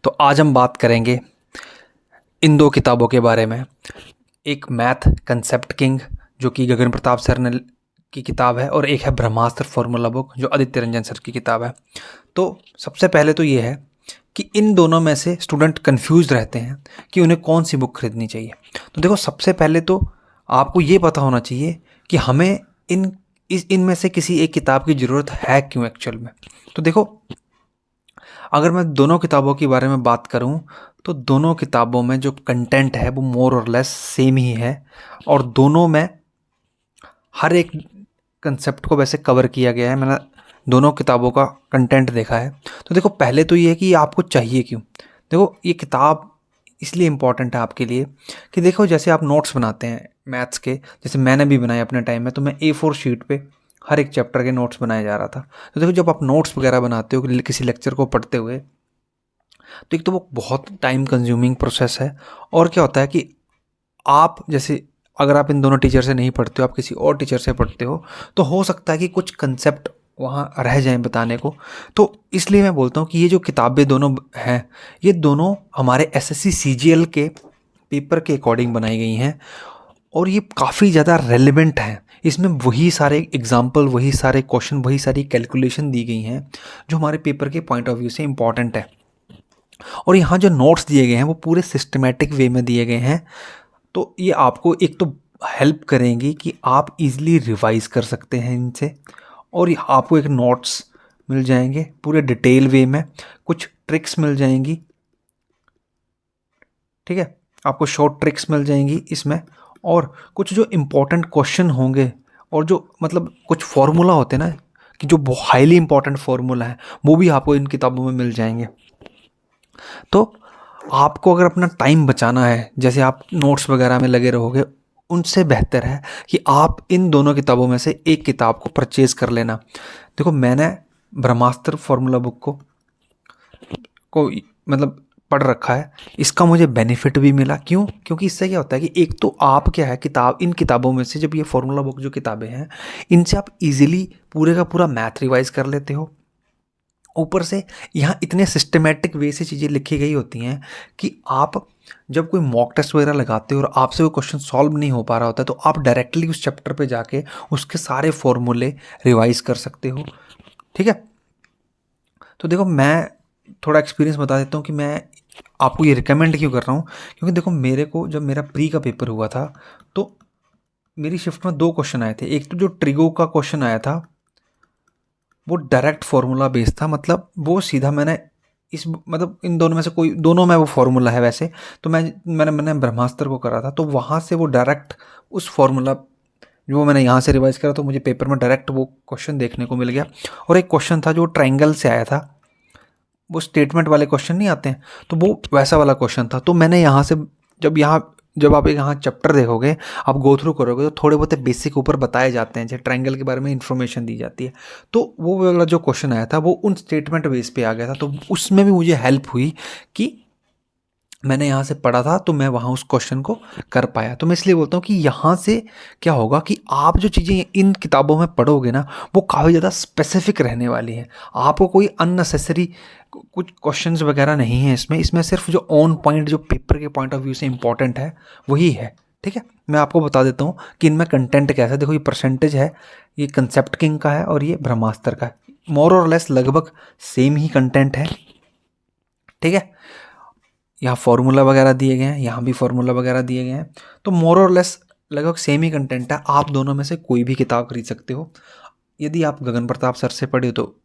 तो आज हम बात करेंगे इन दो किताबों के बारे में। एक मैथ कंसेप्ट किंग जो कि गगन प्रताप सर ने की किताब है, और एक है ब्रह्मास्त्र फॉर्मूला बुक जो आदित्य रंजन सर की किताब है। तो सबसे पहले तो ये है कि इन दोनों में से स्टूडेंट कंफ्यूज रहते हैं कि उन्हें कौन सी बुक खरीदनी चाहिए। तो देखो, सबसे पहले तो आपको ये पता होना चाहिए कि हमें इनमें से किसी एक किताब की ज़रूरत है क्यों एक्चुअल में। तो देखो, अगर मैं दोनों किताबों के बारे में बात करूं तो दोनों किताबों में जो कंटेंट है वो मोर और लेस सेम ही है, और दोनों में हर एक कंसेप्ट को वैसे कवर किया गया है। मैंने दोनों किताबों का कंटेंट देखा है। तो देखो, पहले तो ये है कि आपको चाहिए क्यों। देखो, ये किताब इसलिए इम्पॉर्टेंट है आपके लिए कि देखो, जैसे आप नोट्स बनाते हैं मैथ्स के, जैसे मैंने भी बनाए अपने टाइम में, तो मैं A4 शीट पे हर एक चैप्टर के नोट्स बनाया जा रहा था। तो देखो, जब आप नोट्स वगैरह बनाते हो किसी लेक्चर को पढ़ते हुए, तो एक तो वो बहुत टाइम कंज्यूमिंग प्रोसेस है। और क्या होता है कि आप जैसे, अगर आप इन दोनों टीचर से नहीं पढ़ते हो, आप किसी और टीचर से पढ़ते हो, तो हो सकता है कि कुछ कंसेप्ट वहाँ रह जाएं बताने को। तो इसलिए मैं बोलता हूँ कि ये जो किताबें दोनों हैं, ये दोनों हमारे एसएससी सीजीएल के पेपर के अकॉर्डिंग बनाई गई हैं, और ये काफ़ी ज़्यादा रेलेवेंट हैं। इसमें वही सारे एग्जाम्पल, वही सारे क्वेश्चन, वही सारी कैलकुलेशन दी गई हैं जो हमारे पेपर के पॉइंट ऑफ व्यू से इम्पॉर्टेंट है। और यहाँ जो नोट्स दिए गए हैं वो पूरे सिस्टमेटिक वे में दिए गए हैं। तो ये आपको एक तो हेल्प करेंगी कि आप इजीली रिवाइज कर सकते हैं इनसे, और आपको एक नोट्स मिल जाएंगे पूरे डिटेल वे में, कुछ ट्रिक्स मिल जाएंगी। ठीक है, आपको शॉर्ट ट्रिक्स मिल जाएंगी इसमें, और कुछ जो इम्पोर्टेंट क्वेश्चन होंगे, और जो मतलब कुछ फार्मूला होते हैं ना, कि जो हाईली इंपॉर्टेंट फार्मूला है, वो भी आपको इन किताबों में मिल जाएंगे। तो आपको अगर अपना टाइम बचाना है, जैसे आप नोट्स वगैरह में लगे रहोगे, उनसे बेहतर है कि आप इन दोनों किताबों में से एक किताब को परचेज कर लेना। देखो, मैंने ब्रह्मास्त्र फॉर्मूला बुक को मतलब पढ़ रखा है। इसका मुझे बेनिफिट भी मिला। क्यों? क्योंकि इससे क्या होता है कि एक तो आप क्या है, इन किताबों में से, जब ये फॉर्मूला बुक जो किताबें हैं, इनसे आप इजीली पूरे का पूरा मैथ रिवाइज कर लेते हो। ऊपर से यहाँ इतने सिस्टमेटिक वे से चीज़ें लिखी गई होती हैं कि आप जब कोई मॉक टेस्ट वगैरह लगाते हो और आपसे वो क्वेश्चन सॉल्व नहीं हो पा रहा होता है, तो आप डायरेक्टली उस चैप्टर पे जाके उसके सारे फॉर्मूले रिवाइज कर सकते हो। ठीक है, तो देखो, मैं थोड़ा एक्सपीरियंस बता देता हूँ कि मैं आपको ये रिकमेंड क्यों कर रहा हूँ। क्योंकि देखो, मेरे को जब मेरा प्री का पेपर हुआ था, तो मेरी शिफ्ट में दो क्वेश्चन आए थे। एक तो जो ट्रिगो का क्वेश्चन आया था वो डायरेक्ट फार्मूला बेस्ड था, मतलब वो सीधा मैंने मतलब इन दोनों में से कोई, दोनों में वो फार्मूला है वैसे। तो मैंने ब्रह्मास्त्र को करा था, तो वहाँ से वो डायरेक्ट उस फार्मूला जो मैंने यहाँ से रिवाइज करा, तो मुझे पेपर में डायरेक्ट वो क्वेश्चन देखने को मिल गया। और एक क्वेश्चन था जो ट्रायंगल से आया था, वो स्टेटमेंट वाले क्वेश्चन नहीं आते हैं, तो वो वैसा वाला क्वेश्चन था। तो मैंने यहाँ से, जब आप यहाँ चैप्टर देखोगे, आप गो थ्रू करोगे, तो थोड़े बहुत बेसिक ऊपर बताए जाते हैं, जैसे ट्रायंगल के बारे में इंफॉर्मेशन दी जाती है। तो वो वाला जो क्वेश्चन आया था वो उन स्टेटमेंट बेस पे आ गया था, तो उसमें भी मुझे हेल्प हुई कि मैंने यहाँ से पढ़ा था, तो मैं वहाँ उस क्वेश्चन को कर पाया। तो मैं इसलिए बोलता हूँ कि यहाँ से क्या होगा कि आप जो चीज़ें इन किताबों में पढ़ोगे ना, वो काफ़ी ज़्यादा स्पेसिफिक रहने वाली हैं। आपको कोई अननेसेसरी कुछ क्वेश्चंस वगैरह नहीं है इसमें सिर्फ जो ऑन पॉइंट, जो पेपर के पॉइंट ऑफ व्यू से इंपॉर्टेंट है, वही है। ठीक है, मैं आपको बता देता हूँ कि इनमें कंटेंट कैसा है। देखो, ये परसेंटेज है, ये कंसेप्ट किंग का है, और ये ब्रह्मास्त्र का है। मोर और लेस लगभग सेम ही कंटेंट है। ठीक है, यहाँ फार्मूला वगैरह दिए गए हैं, यहाँ भी फार्मूला वगैरह दिए गए हैं, तो मोर और लेस लगभग सेम ही कंटेंट है। आप दोनों में से कोई भी किताब खरीद सकते हो। यदि आप गगन प्रताप सर से पढ़े हो तो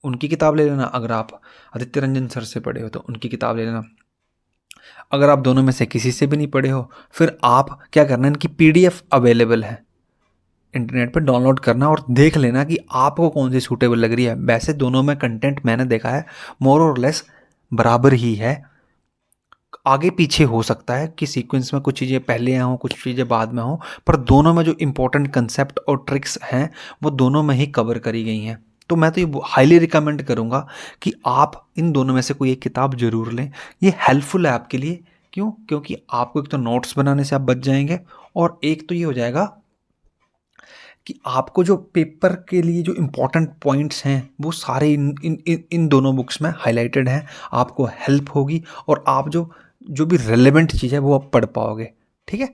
उनकी किताब ले लेना, अगर आप आदित्य रंजन सर से पढ़े हो तो उनकी किताब ले लेना। अगर आप दोनों में से किसी से भी नहीं पढ़े हो, फिर आप क्या करना, इनकी PDF अवेलेबल है, इंटरनेट पर डाउनलोड करना और देख लेना कि आपको कौन सी सूटेबल लग रही है। वैसे दोनों में कंटेंट मैंने देखा है मोर और लेस बराबर ही है। आगे पीछे हो सकता है कि सीक्वेंस में कुछ चीज़ें पहले हों, कुछ चीज़ें बाद में हों, पर दोनों में जो इंपॉर्टेंट कंसेप्ट और ट्रिक्स हैं वो दोनों में ही कवर करी गई हैं। तो मैं तो ये हाईली रिकमेंड करूँगा कि आप इन दोनों में से कोई एक किताब ज़रूर लें। ये हेल्पफुल है आपके लिए। क्यों? क्योंकि आपको एक तो नोट्स बनाने से आप बच जाएंगे, और एक तो ये हो जाएगा कि आपको जो पेपर के लिए जो इम्पोर्टेंट पॉइंट्स हैं वो सारे इन दोनों बुक्स में हाईलाइटेड हैं। आपको हेल्प होगी और आप जो जो भी रेलेवेंट चीज़ है वो आप पढ़ पाओगे। ठीक है।